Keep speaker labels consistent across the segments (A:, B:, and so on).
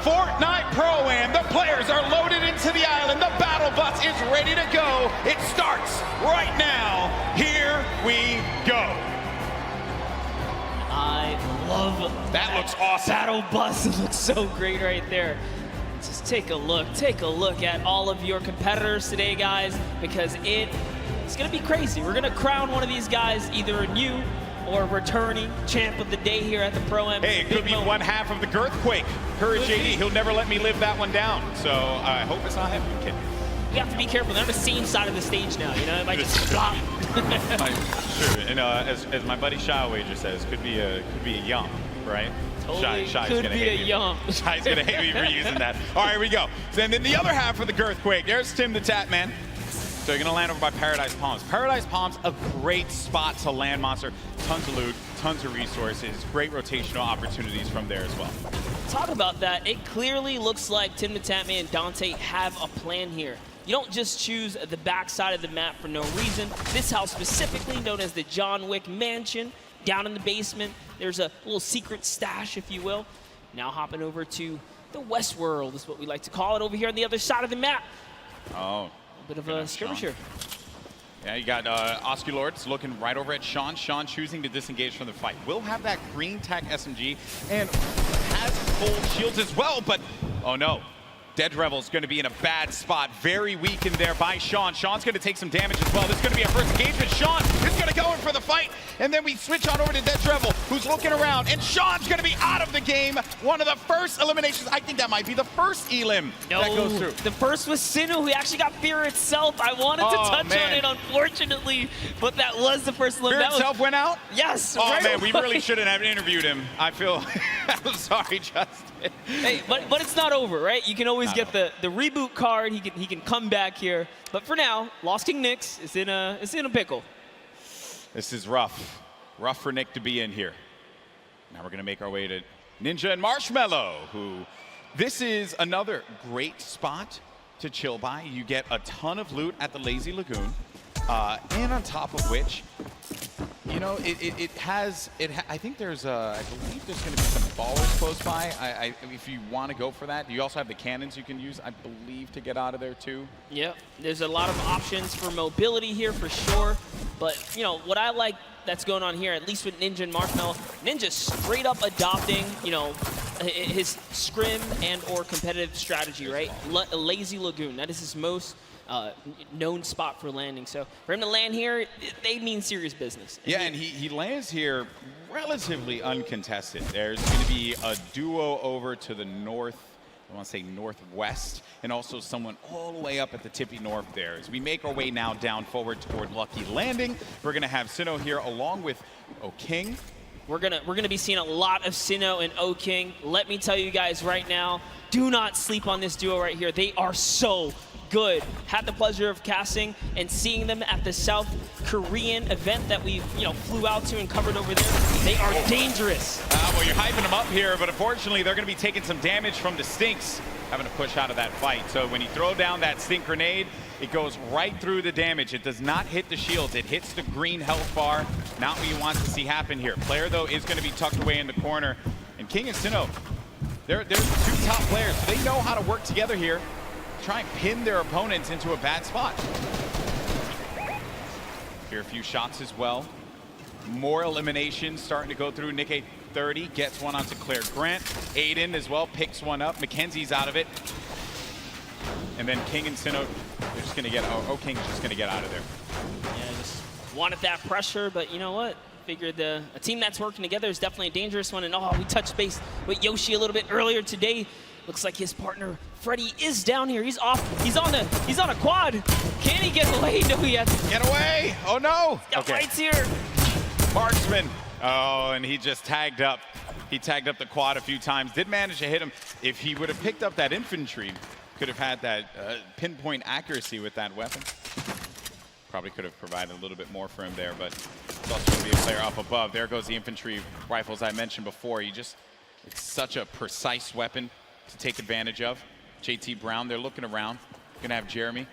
A: Fortnite Pro-Am. The players are loaded into the island. The battle bus is ready to go. It starts right now. Here we go.
B: I love
A: that. Looks awesome.
B: Battle bus. It looks so great right there. Just take a look at all of your competitors today, guys, because it's gonna be crazy. We're gonna crown one of these guys either a new or returning champ of the day here at the Pro-Am.
A: Hey, it could be one half of the Girthquake. Courage JD, he'll never let me live that one down. So I hope it's not him. I'm kidding.
B: You have to be careful. They're on the same side of the stage now. You know, it might just flop.
A: Sure. And as my buddy Shy Wager says, could be a yum, right?
B: Totally
A: Shy's
B: could
A: gonna
B: be
A: hate
B: a
A: me.
B: yum.
A: Shy's gonna hate me for using that. All right, here we go. So, and then the other half of the Girthquake. There's Tim the Tap Man. So you're gonna land over by Paradise Palms. Paradise Palms, a great spot to land monster. Tons of loot, tons of resources, great rotational opportunities from there as well.
B: Talk about that. It clearly looks like Tim the Tap Man and Dante have a plan here. You don't just choose the backside of the map for no reason. This house specifically, known as the John Wick Mansion, down in the basement. There's a little secret stash, if you will. Now hopping over to the West World is what we like to call it over here on the other side of the map.
A: Oh.
B: Bit of a skirmish here.
A: Yeah, you got Oscar Lords looking right over at Sean. Sean choosing to disengage from the fight. Will have that green tack SMG and has full shields as well, but oh no. Dead Revel's going to be in a bad spot. Very weakened there by Sean. Sean's going to take some damage as well. This is going to be our first engagement. Sean is going to go in for the fight. And then we switch on over to Dead Revel, who's looking around. And Sean's going to be out of the game. One of the first eliminations. I think that might be the first elim that goes through.
B: The first was Sinu, who actually got Fear itself. I wanted to touch on it, unfortunately. But that was the first elim.
A: Fear itself went out?
B: Yes.
A: Oh,
B: right
A: man, we really shouldn't have interviewed him. I feel, I'm sorry, Justin.
B: Hey, but it's not over, right? You can always get the reboot card. He can come back here. But for now, Lost King Nyx is in a pickle.
A: This is rough. Rough for Nick to be in here. Now we're gonna make our way to Ninja and Marshmallow, who this is another great spot to chill by. You get a ton of loot at the Lazy Lagoon, and on top of which, you know, I think there's I believe there's going to be some ballers close by. If you want to go for that, you also have the cannons you can use, I believe, to get out of there too.
B: Yep, there's a lot of options for mobility here for sure. But you know what I like that's going on here, at least with Ninja and Marshmallow, Ninja straight up adopting, you know, his scrim and or competitive strategy, right? Lazy Lagoon, that is his most known spot for landing. So for him to land here, they mean serious business.
A: Yeah, and he lands here relatively uncontested. There's going to be a duo over to the north, I want to say northwest, and also someone all the way up at the tippy north there. As we make our way now down forward toward Lucky Landing, we're going to have Sinnoh here along with O-King.
B: We're gonna be seeing a lot of Sinnoh and O-King. Let me tell you guys right now, do not sleep on this duo right here. They are so good. Had the pleasure of casting and seeing them at the South Korean event that we flew out to and covered over there. They are dangerous.
A: Well, you're hyping them up here, but unfortunately they're going to be taking some damage from the Stinks, having to push out of that fight. So when you throw down that Stink grenade, it goes right through the damage. It does not hit the shields. It hits the green health bar. Not what you want to see happen here. Player, though, is going to be tucked away in the corner. And King and Sinnoh, they're the two top players. So they know how to work together here. Try and pin their opponents into a bad spot. Here a few shots as well. More eliminations starting to go through. Nick 30 gets one onto Claire Grant. Aiden as well picks one up. Mackenzie's out of it. And then King and Sinnoh, they're just gonna get, King's just gonna get out of there.
B: Yeah, just wanted that pressure, but you know what? Figured a team that's working together is definitely a dangerous one. And we touched base with Yoshi a little bit earlier today. Looks like his partner Freddy is down here. He's off. He's on a quad. Can he get away? No, he has to
A: get away. Oh no.
B: Okay. Right here.
A: Marksman. Oh, and he just tagged up. He tagged up the quad a few times. Did manage to hit him. If he would have picked up that infantry, could have had that pinpoint accuracy with that weapon. Probably could have provided a little bit more for him there, but it's also going to be a player up above. There goes the infantry rifles I mentioned before. It's such a precise weapon to take advantage of. JT Brown, they're looking around. Gonna have Jeremy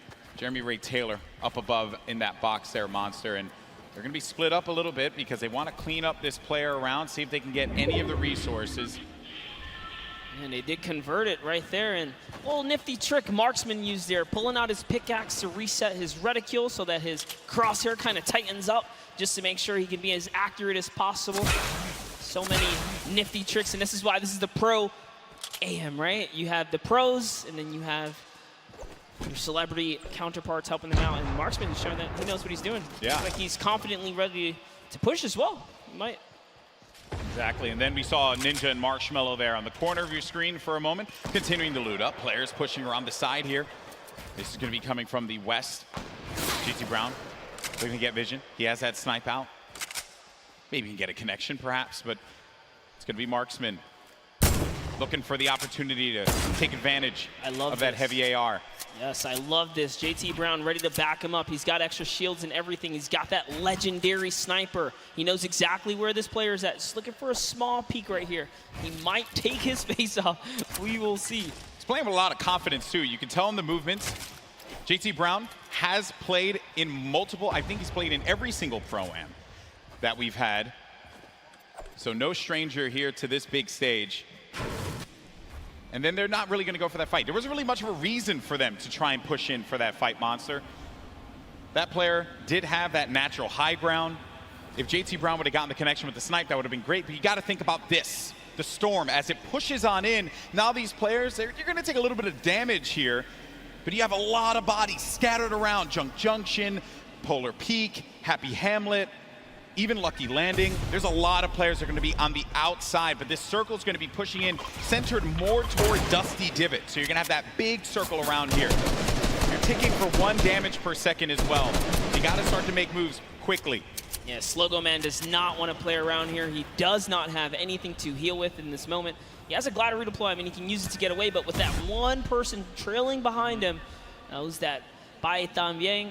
A: Ray Taylor up above in that box there, Monster, and they're gonna be split up a little bit because they want to clean up this player around, see if they can get any of the resources.
B: And they did convert it right there. And a little nifty trick Marksman used there, pulling out his pickaxe to reset his reticule so that his crosshair kind of tightens up just to make sure he can be as accurate as possible. So many nifty tricks, and this is why this is the Pro-Am, right? You have the pros, and then you have your celebrity counterparts helping them out. And Marksman is showing that he knows what he's doing.
A: Yeah.
B: Looks like he's confidently ready to push as well. He might.
A: Exactly, and then we saw Ninja and Marshmello there on the corner of your screen for a moment, continuing to loot up. Players pushing around the side here. This is going to be coming from the west. GT Brown looking to get vision. He has that snipe out. Maybe he can get a connection perhaps, but it's going to be Marksman looking for the opportunity to take advantage of that heavy AR.
B: Yes, I love this. JT Brown ready to back him up. He's got extra shields and everything. He's got that legendary sniper. He knows exactly where this player is at. Just looking for a small peek right here. He might take his face off. We will see.
A: He's playing with a lot of confidence too. You can tell in the movements. JT Brown has played in multiple, I think he's played in every single Pro-Am that we've had. So no stranger here to this big stage. And then they're not really going to go for that fight. There wasn't really much of a reason for them to try and push in for that fight, Monster. That player did have that natural high ground. If JT Brown would have gotten the connection with the snipe, that would have been great. But you got to think about this, the storm, as it pushes on in. Now these players, you're going to take a little bit of damage here. But you have a lot of bodies scattered around. Junk Junction, Polar Peak, Happy Hamlet, even Lucky Landing. There's a lot of players that are going to be on the outside, but this circle is going to be pushing in, centered more toward Dusty Divot. So you're going to have that big circle around here. You're ticking for 1 damage per second as well. You got to start to make moves quickly.
B: Yeah, Slogo Man does not want to play around here. He does not have anything to heal with in this moment. He has a glider redeploy. I mean, he can use it to get away, but with that one person trailing behind him, knows that Bye Tambien.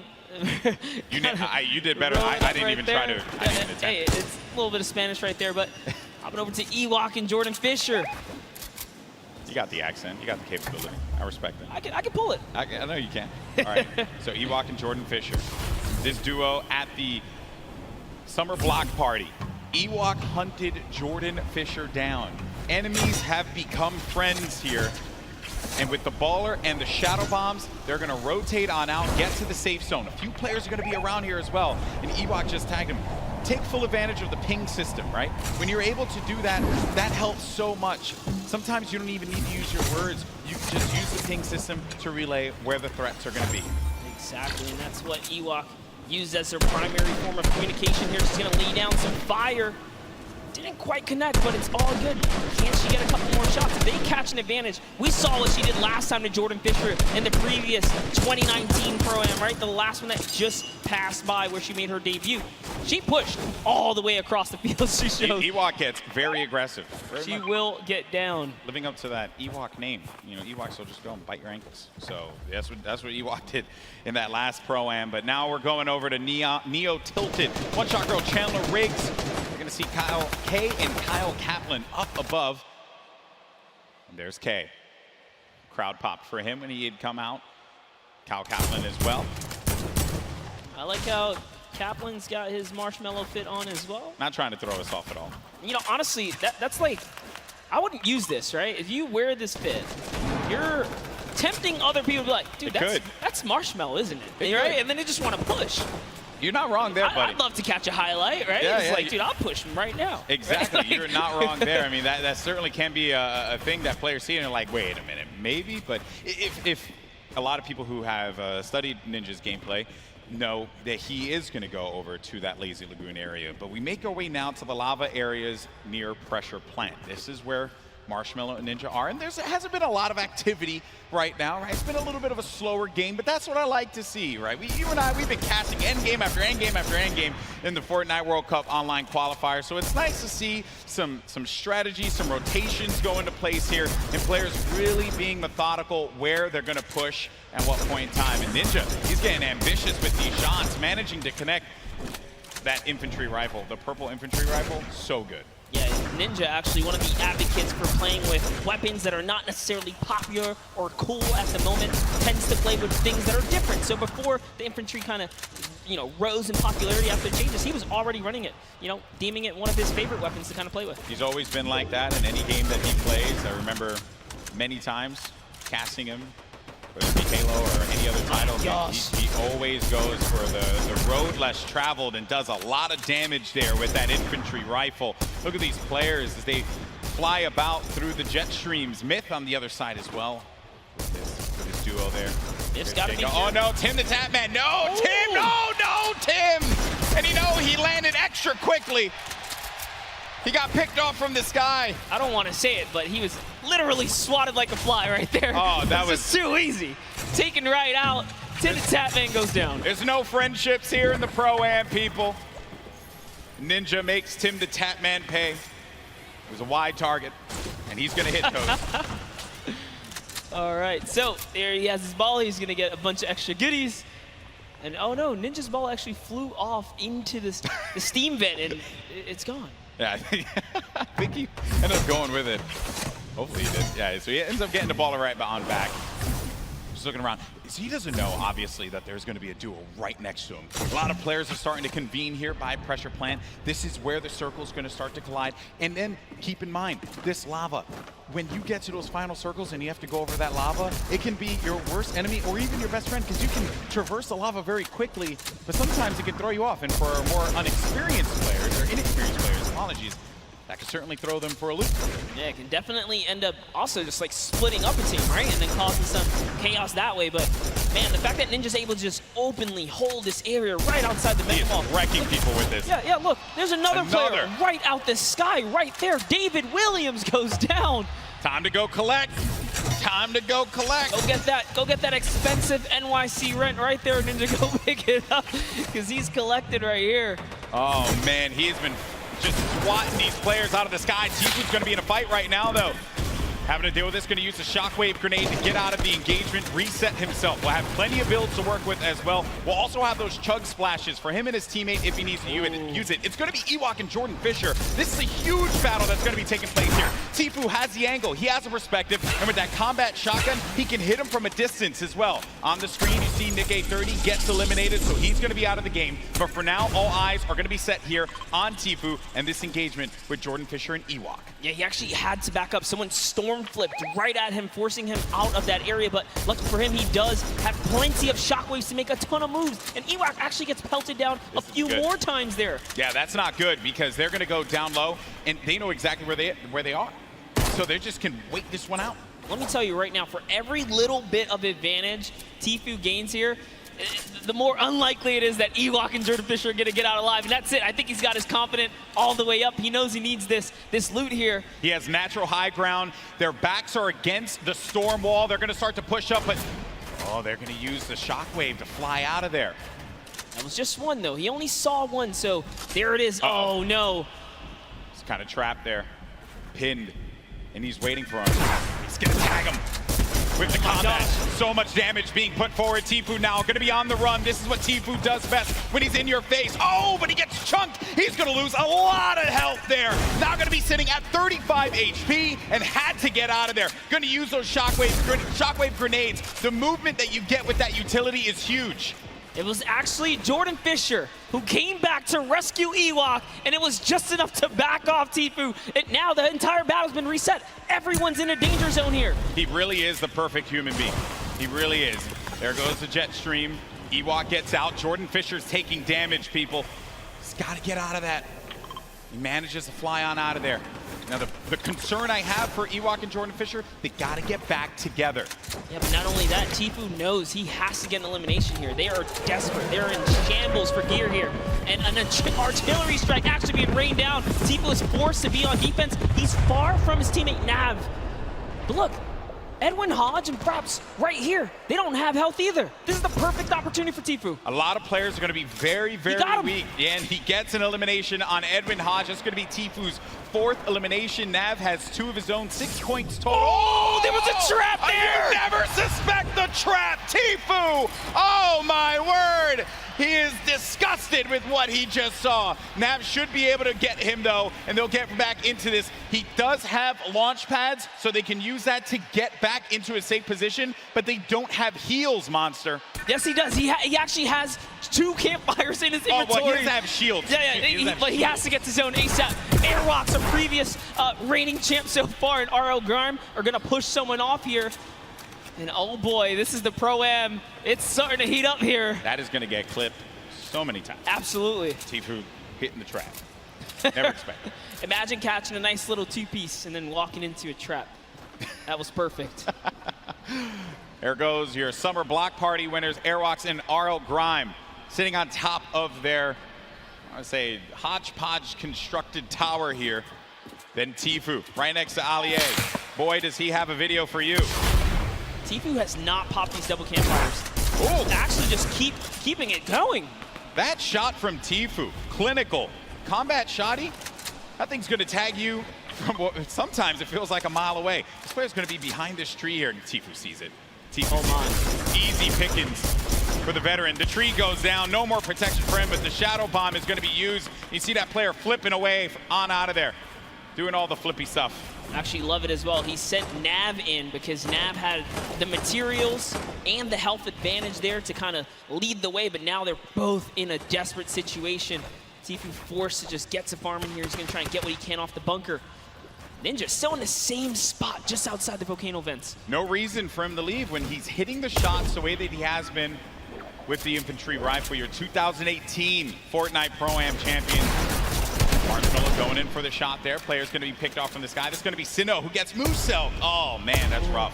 A: You did better. I didn't even try to.
B: Hey, it's a little bit of Spanish right there, but hopping over to Ewok and Jordan Fisher.
A: You got the accent. You got the capability. I respect it.
B: I can pull it.
A: I know you can. All right. So Ewok and Jordan Fisher. This duo at the summer block party. Ewok hunted Jordan Fisher down. Enemies have become friends here. And with the baller and the shadow bombs, they're going to rotate on out, get to the safe zone. A few players are going to be around here as well. And Ewok just tagged him. Take full advantage of the ping system, right? When you're able to do that, that helps so much. Sometimes you don't even need to use your words. You can just use the ping system to relay where the threats are going to be.
B: Exactly, and that's what Ewok used as their primary form of communication here. She's going to lay down some fire. Didn't quite connect, but it's all good. Can she get a couple more shots? If they catch an advantage, we saw what she did last time to Jordan Fisher in the previous 2019 Pro-Am, right? The last one that just passed by where she made her debut. She pushed all the way across the field. She showed.
A: Ewok gets very aggressive.
B: She will get down.
A: Living up to that Ewok name. You know, Ewoks will just go and bite your ankles. So that's what Ewok did in that last Pro-Am. But now we're going over to Neo Tilted. One Shot Girl Chandler Riggs. We're going to see Kyle K and Kyle Kaplan up above. And there's K. Crowd popped for him when he had come out. Kyle Kaplan as well.
B: I like how Kaplan's got his marshmallow fit on as well.
A: Not trying to throw us off at all.
B: You know, honestly, that's like, I wouldn't use this, right? If you wear this fit, you're tempting other people to be like, dude, that's marshmallow, isn't it? Right? And then they just want to push.
A: You're not wrong there, buddy.
B: I'd love to catch a highlight, right?
A: Yeah,
B: it's like, dude, I'll push him right now.
A: Exactly.
B: Right?
A: You're not wrong there. I mean, that certainly can be a thing that players see and they're like, wait a minute, maybe? But if a lot of people who have studied Ninja's gameplay know that he is going to go over to that Lazy Lagoon area. But we make our way now to the lava areas near Pressure Plant. This is where Marshmello and Ninja are, and there hasn't been a lot of activity right now, right? It's been a little bit of a slower game, but that's what I like to see, right? You and I, we've been catching endgame after endgame after endgame in the Fortnite World Cup online qualifier, so it's nice to see some strategy, some rotations go into place here, and players really being methodical where they're going to push at what point in time. And Ninja, he's getting ambitious with these shots, managing to connect that infantry rifle, the purple infantry rifle, so good.
B: Yeah, Ninja actually one of the advocates for playing with weapons that are not necessarily popular or cool at the moment, tends to play with things that are different. So before the infantry kind of, you know, rose in popularity after the changes, he was already running it, you know, deeming it one of his favorite weapons to kind of play with.
A: He's always been like that in any game that he plays. I remember many times, casting him, whether it be Halo or any other title. He always goes for the road less traveled and does a lot of damage there with that infantry rifle. Look at these players as they fly about through the jet streams. Myth on the other side as well with this duo there.
B: It's gotta be
A: oh no, Tim the Tatman. No,
B: Ooh.
A: Tim, no, Tim. And he landed extra quickly. He got picked off from the sky.
B: I don't want to say it, but he was literally swatted like a fly right there.
A: Oh, that was
B: just too easy. Taken right out. Tim the Tatman goes down.
A: There's no friendships here in the Pro-Am, people. Ninja makes Tim the Tatman pay. It was a wide target, and he's gonna hit those.
B: All right, so there he has his ball. He's gonna get a bunch of extra goodies. And oh no, Ninja's ball actually flew off into the steam vent, and it's gone.
A: Yeah, I think he ended up going with it. Hopefully he did. Yeah, so he ends up getting the ball right on back. Just looking around. So he doesn't know, obviously, that there's going to be a duo right next to him. A lot of players are starting to convene here by pressure plant. This is where the circle is going to start to collide. And then keep in mind, this lava, when you get to those final circles and you have to go over that lava, it can be your worst enemy or even your best friend, because you can traverse the lava very quickly, but sometimes it can throw you off. And for more unexperienced players, or inexperienced players, apologies, that could certainly throw them for a loop.
B: Yeah, it can definitely end up also just like splitting up a team, right? And then causing some chaos that way. But man, the fact that Ninja's able to just openly hold this area right outside the mega ball.
A: Wrecking people with this.
B: Yeah, look, there's another player right out the sky right there. David Williams goes down.
A: Time to go collect. Time to go collect.
B: Go get that expensive NYC rent right there, Ninja. Go pick it up, because he's collected right here.
A: Oh man, he's been just swatting these players out of the sky. Tfue's going to be in a fight right now, though. Having to deal with this, going to use the shockwave grenade to get out of the engagement, reset himself. We'll have plenty of builds to work with as well. We'll also have those chug splashes for him and his teammate if he needs to use it. It's going to be Ewok and Jordan Fisher. This is a huge battle that's going to be taking place here. Tfue has the angle, he has a perspective, and with that combat shotgun, he can hit him from a distance as well. On the screen, you see Nick 830 gets eliminated, so he's going to be out of the game. But for now, all eyes are going to be set here on Tfue and this engagement with Jordan Fisher and Ewok.
B: Yeah, he actually had to back up. Someone storm flipped right at him, forcing him out of that area. But lucky for him, he does have plenty of shockwaves to make a ton of moves. And Ewok actually gets pelted down a few more times there.
A: Yeah, that's not good, because they're going to go down low, and they know exactly where they are. So they just can wait this one out.
B: Let me tell you right now, for every little bit of advantage Tfue gains here, the more unlikely it is that Ewok and Jordan Fisher are going to get out alive. And that's it. I think he's got his confidence all the way up. He knows he needs this loot here.
A: He has natural high ground. Their backs are against the storm wall. They're going to start to push up, but oh, they're going to use the shockwave to fly out of there.
B: That was just one, though. He only saw one, so there it is. Oh, no.
A: He's kind of trapped there, pinned, and he's waiting for him. He's going to tag him. With the combat, so much damage being put forward. Tfue now going to be on the run. This is what Tfue does best when he's in your face. Oh, but he gets chunked. He's going to lose a lot of health there. Now going to be sitting at 35 HP and had to get out of there. Going to use those shockwave grenades. The movement that you get with that utility is huge.
B: It was actually Jordan Fisher who came back to rescue Ewok, and it was just enough to back off Tfue. And now the entire battle's been reset. Everyone's in a danger zone here.
A: He really is the perfect human being. He really is. There goes the jet stream. Ewok gets out. Jordan Fisher's taking damage, people. He's got to get out of that. He manages to fly on out of there. Now, the concern I have for Ewok and Jordan Fisher, they got to get back together.
B: Yeah, but not only that, Tfue knows he has to get an elimination here. They are desperate. They're in shambles for gear here. And an artillery strike actually being rained down. Tfue is forced to be on defense. He's far from his teammate Nav. But look, Edwin Hodge and Fraps right here. They don't have health either. This is the perfect opportunity for Tfue.
A: A lot of players are going to be very, very weak. Yeah, and he gets an elimination on Edwin Hodge. That's going to be Tfue's fourth elimination. Nav has 2 of his own, 6 points total.
B: Oh, there was a trap there!
A: You never suspect the trap! Tfue Oh my word! He is disgusted with what he just saw. Nav should be able to get him though, and they'll get back into this. He does have launch pads, so they can use that to get back into a safe position, but they don't have heals, Monster.
B: Yes, he does. He actually has 2 campfires in his inventory.
A: Oh, well, he doesn't have shields.
B: Yeah, but he has to get to zone ASAP. Airwalks, a previous reigning champ so far, and RL Grime are going to push someone off here. And oh boy, this is the Pro-Am. It's starting to heat up here.
A: That is going to get clipped so many times.
B: Absolutely.
A: Tfue hitting the trap. Never expected.
B: Imagine catching a nice little 2-piece and then walking into a trap. That was perfect.
A: There goes your summer block party winners, Airwalks and RL Grime, sitting on top of their, I want to say, hodgepodge constructed tower here. Then Tfue, right next to Allier. Boy, does he have a video for you.
B: Tfue has not popped these double campfires.
A: Ooh.
B: Actually just keeping it going.
A: That shot from Tfue, clinical. Combat shotty, that thing's going to tag you from what sometimes it feels like a mile away. This player's going to be behind this tree here, and Tfue sees it. Tfue, easy pickings for the veteran. The tree goes down, no more protection for him, but the shadow bomb is going to be used. You see that player flipping away on out of there, doing all the flippy stuff.
B: Actually love it as well. He sent Nav in because Nav had the materials and the health advantage there to kind of lead the way, but now they're both in a desperate situation. Tfue forced to just get to farming here. He's going to try and get what he can off the bunker. Ninja still in the same spot just outside the volcano vents.
A: No reason for him to leave when he's hitting the shots the way that he has been with the infantry rifle. Your 2018 Fortnite Pro-Am champion. Marshmallow going in for the shot there. Player's going to be picked off from this guy. This is going to be Sinnoh who gets Moose-Cell. Oh man, that's rough.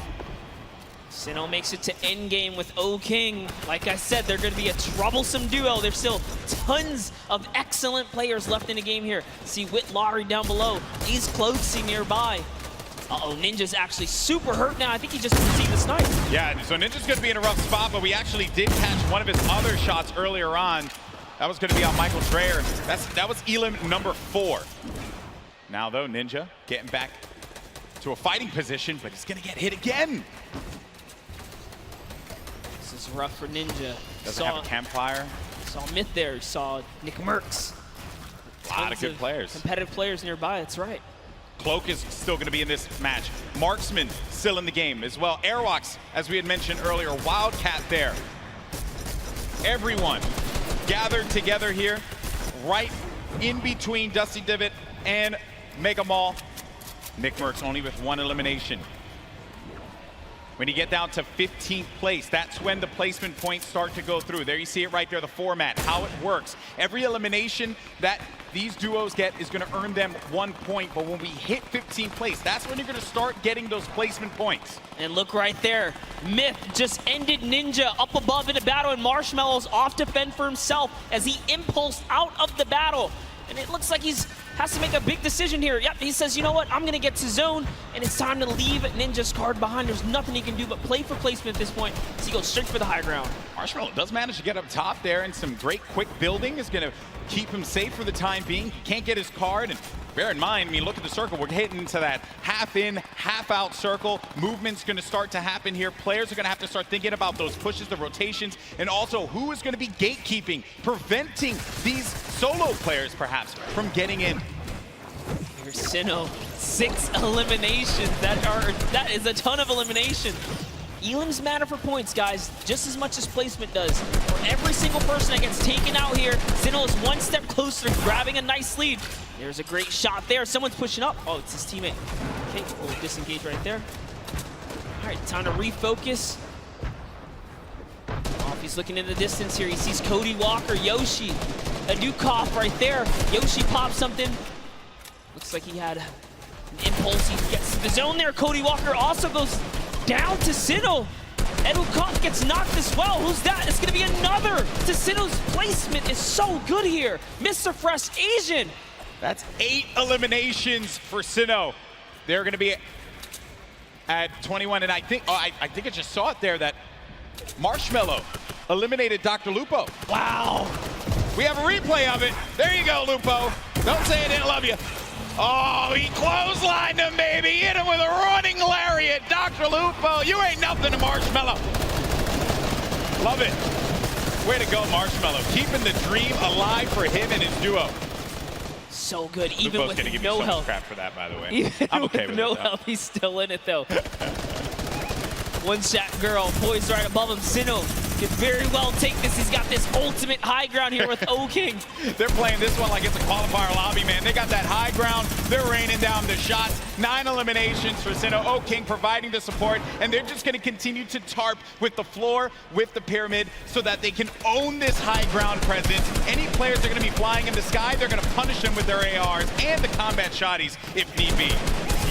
B: Sinnoh makes it to endgame with O-King. Like I said, they're going to be a troublesome duo. There's still tons of excellent players left in the game here. See Whit Lowry down below. He's closing nearby. Uh-oh, Ninja's actually super hurt now. I think he just received the snipe. Yeah,
A: so Ninja's going to be in a rough spot, but we actually did catch one of his other shots earlier on. That was going to be on Michael Dreyer. That was Elim number 4. Now though, Ninja getting back to a fighting position, but he's going to get hit again.
B: This is rough for Ninja.
A: Doesn't have a campfire.
B: Saw Myth there. Saw Nick Merckx.
A: A lot of good players.
B: Competitive players nearby, that's right.
A: Cloak is still going to be in this match. Marksman still in the game as well. Airwalks, as we had mentioned earlier, Wildcat there. Everyone gathered together here, right in between Dusty Divot and Mega Mall. Nick Merckx only with 1 elimination. When you get down to 15th place, that's when the placement points start to go through. There you see it right there, the format, how it works. Every elimination that these duos get is going to earn them 1 point, but when we hit 15th place, that's when you're going to start getting those placement points.
B: And look right there, Myth just ended Ninja up above in a battle, and Marshmallow's off to fend for himself as he impulsed out of the battle. And it looks like he's has to make a big decision here. Yep, he says, you know what, I'm going to get to zone, and it's time to leave Ninja's card behind. There's nothing he can do but play for placement at this point, so he goes straight for the high ground.
A: Marshmallow does manage to get up top there, and some great quick building is going to keep him safe for the time being. He can't get his card, and bear in mind, I mean, look at the circle. We're hitting into that half in, half out circle. Movement's going to start to happen here. Players are going to have to start thinking about those pushes, the rotations, and also who is going to be gatekeeping, preventing these solo players, perhaps, from getting in.
B: Here's Sinnoh, 6 eliminations. That is a ton of elimination. Elims matter for points, guys, just as much as placement does. For every single person that gets taken out here, Sinnoh is 1 step closer to grabbing a nice lead. There's a great shot there. Someone's pushing up. Oh, it's his teammate. Okay, we'll disengage right there. All right, time to refocus. Oh, he's looking in the distance here. He sees Cody Walker, Yoshi, a new cough right there. Yoshi pops something. Looks like he had an impulse. He gets to the zone there. Cody Walker also goes down to Sinnoh. Edu Koff gets knocked as well. Who's that? It's going to be another. To Sinnoh's placement is so good here. Mr. Fresh Asian.
A: That's 8 eliminations for Sinnoh. They're going to be at 21, and I think I think I just saw it there that Marshmallow eliminated Dr. Lupo.
B: Wow.
A: We have a replay of it. There you go, Lupo. Don't say I didn't love you. Oh, he clotheslined him, baby. Hit him with a running lariat. Dr. Lupo, you ain't nothing to Marshmallow. Love it. Way to go, Marshmallow. Keeping the dream alive for him and his duo.
B: So good, even
A: Lupo's
B: with
A: gonna give
B: no
A: me so much
B: health.
A: crap for that, by the way.
B: Even
A: I'm okay with
B: no
A: it, though.
B: health, he's still in it though. One shot girl poised right above him. Sinnoh can very well take this. He's got this ultimate high ground here with O-King.
A: They're playing this one like it's a qualifier lobby, man. They got that high ground. They're raining down the shots. 9 eliminations for Sinnoh. O-King providing the support, and they're just going to continue to tarp with the floor, with the pyramid, so that they can own this high ground presence. Any players that are going to be flying in the sky, they're going to punish them with their ARs and the combat shotties if need be.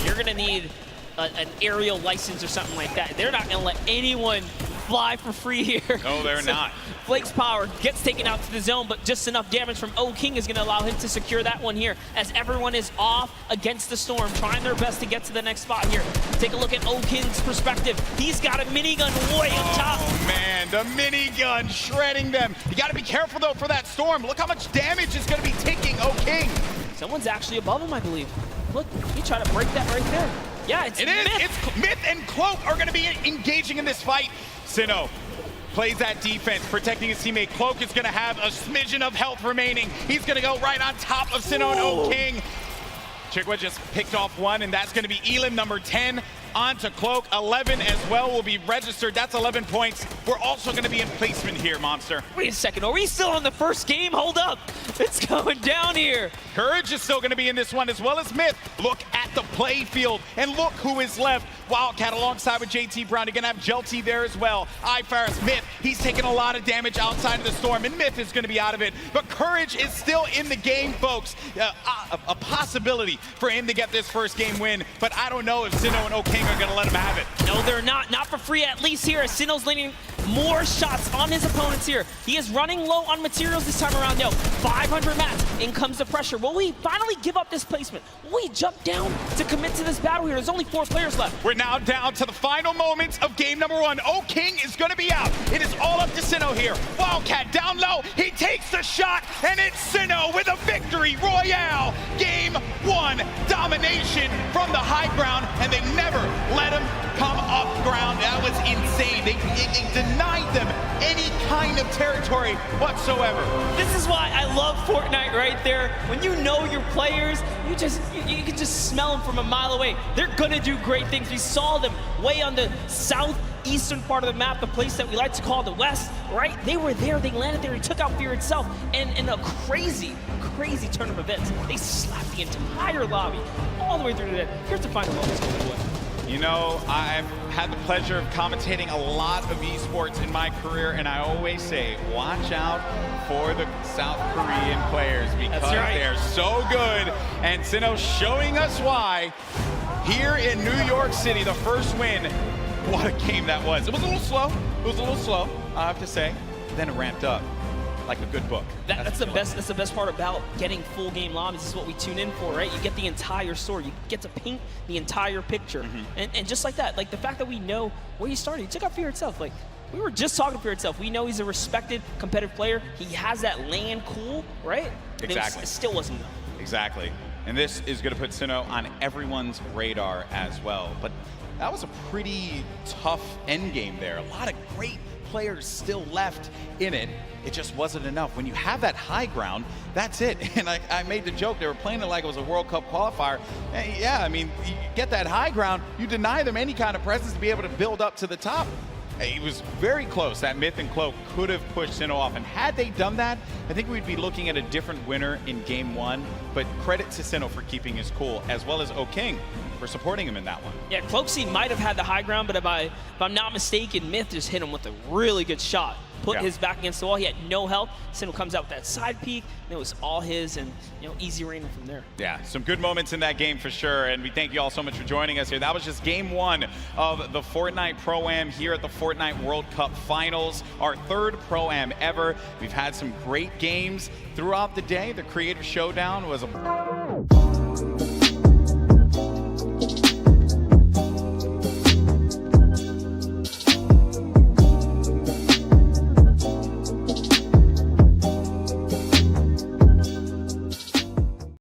B: You're going to need an aerial license or something like that. They're not going to let anyone fly for free here.
A: No, they're not.
B: Flake's power gets taken out to the zone, but just enough damage from O-King is going to allow him to secure that one here, as everyone is off against the storm, trying their best to get to the next spot here. Take a look at O-King's perspective. He's got a minigun way up top.
A: Oh, man, the minigun shredding them. You got to be careful, though, for that storm. Look how much damage is going to be taking O-King.
B: Someone's actually above him, I believe. Look, he tried to break that right there. Yeah, it's Myth.
A: It's Myth and Cloak are going to be engaging in this fight. Sinnoh plays that defense, protecting his teammate. Cloak is going to have a smidgen of health remaining. He's going to go right on top of Sinnoh and O-King. Chigwa just picked off one, and that's going to be Elam number 10 onto Cloak. 11 as well will be registered. That's 11 points. We're also going to be in placement here, Monster.
B: Wait a second, are we still on the first game? Hold up, it's going down here.
A: Courage is still going to be in this one, as well as Myth. Look at the play field, and look who is left. Wildcat alongside with JT Brown. You're going to have Jelty there as well. iFaris, Myth, he's taking a lot of damage outside of the storm, and Myth is going to be out of it. But Courage is still in the game, folks. A possibility for him to get this first game win, but I don't know if Sinnoh and O-King are going to let him have it.
B: No, they're not. Not for free, at least here. Sinnoh's landing more shots on his opponents here. He is running low on materials this time around, though. 500 mats. In comes the pressure. Will we finally give up this placement? Will we jump down to commit to this battle here? There's only 4 players left.
A: We're now down to the final moments of game number 1. O-King is going to be out. It is all up to Sinnoh here. Wildcat down low. He takes the shot, and it's Sinnoh with a victory royale. Game 1 domination from the high ground, and they never let him come up ground. That was insane. They denied them any kind of territory whatsoever.
B: This is why I love Fortnite right there. When you know your players, you can just smell them from a mile away. They're gonna do great things. We saw them way on the southeastern part of the map, the place that we like to call the West, right? They were there, they landed there, he took out Fear itself, and in a crazy turn of events, they slapped the entire lobby all the way through to the end. Here's the final moments.
A: You know, I've had the pleasure of commentating a lot of esports in my career, and I always say, watch out for the South Korean players, because they're so good. And Sinnoh showing us why here in New York City, the first win. What a game that was. It was a little slow. It was a little slow, I have to say. Then it ramped up like a good book.
B: That's the best part about getting full game lobbies. This is what we tune in for, right? You get the entire story. You get to paint the entire picture. And just like that, like the fact that we know where he started. He took out Fear itself. Like, we were just talking to Fear itself. We know he's a respected competitive player. He has that land cool, right?
A: Exactly.
B: It still wasn't enough.
A: Exactly. And this is going to put Sinnoh on everyone's radar as well. But that was a pretty tough end game there. A lot of great players still left in it. It just wasn't enough. When you have that high ground, that's it. And I made the joke, they were playing it like it was a World Cup qualifier. And yeah, I mean, you get that high ground, you deny them any kind of presence to be able to build up to the top. It was very close. That Myth and Cloak could have pushed Sinnoh off. And had they done that, I think we'd be looking at a different winner in game 1. But credit to Sinnoh for keeping his cool, as well as O-King for supporting him in that one.
B: Yeah, Cloaksy might have had the high ground, but if I'm not mistaken, Myth just hit him with a really good shot. Put his back against the wall. He had no health. Sinnoh comes out with that side peek, and it was all his, and easy raining from there. Yeah, some good moments in that game for sure, and we thank you all so much for joining us here. That was just game 1 of the Fortnite Pro-Am here at the Fortnite World Cup Finals, our 3rd Pro-Am ever. We've had some great games throughout the day. The Creator Showdown was a